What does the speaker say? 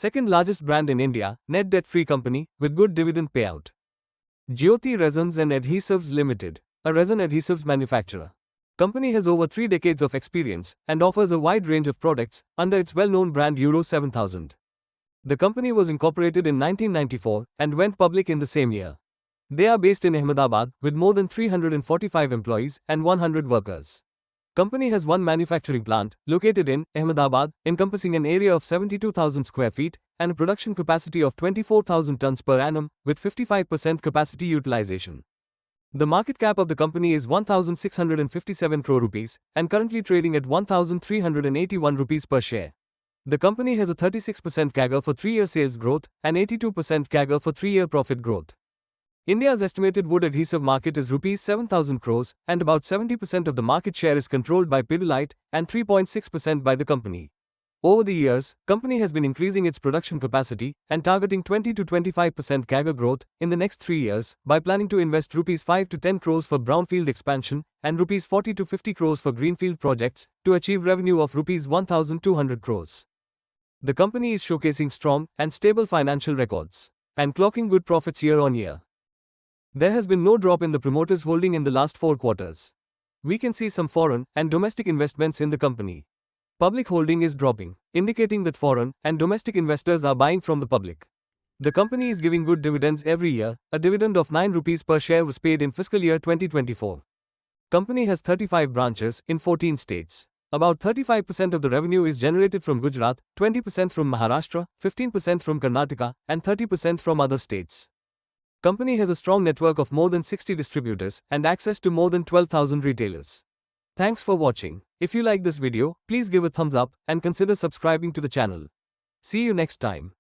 Second largest brand in India, net debt-free company with good dividend payout. Jyoti Resins and Adhesives Ltd, a resin adhesives manufacturer. Company has over 3 decades of experience and offers a wide range of products under its well-known brand Euro 7000. The company was incorporated in 1994 and went public in the same year. They are based in Ahmedabad with more than 345 employees and 100 workers. Company has one manufacturing plant located in Ahmedabad, encompassing an area of 72,000 square feet and a production capacity of 24,000 tons per annum with 55% capacity utilization. The market cap of the company is 1,657 crore rupees and currently trading at 1,381 rupees per share. The company has a 36% CAGR for 3-year sales growth and 82% CAGR for 3-year profit growth. India's estimated wood adhesive market is Rs 7,000 crores and about 70% of the market share is controlled by Pidilite and 3.6% by the company. Over the years, company has been increasing its production capacity and targeting 20 to 25% CAGR growth in the next 3 years by planning to invest Rs 5 to 10 crores for brownfield expansion and Rs 40 to 50 crores for greenfield projects to achieve revenue of Rs 1,200 crores. The company is showcasing strong and stable financial records and clocking good profits year on year. There has been no drop in the promoters' holding in the last 4 quarters. We can see some foreign and domestic investments in the company. Public holding is dropping, indicating that foreign and domestic investors are buying from the public. The company is giving good dividends every year. A dividend of 9 rupees per share was paid in fiscal year 2024. Company has 35 branches in 14 states. About 35% of the revenue is generated from Gujarat, 20% from Maharashtra, 15% from Karnataka, and 30% from other states. Company has a strong network of more than 60 distributors and access to more than 12,000 retailers. Thanks for watching. If you like this video, please give a thumbs up and consider subscribing to the channel. See you next time.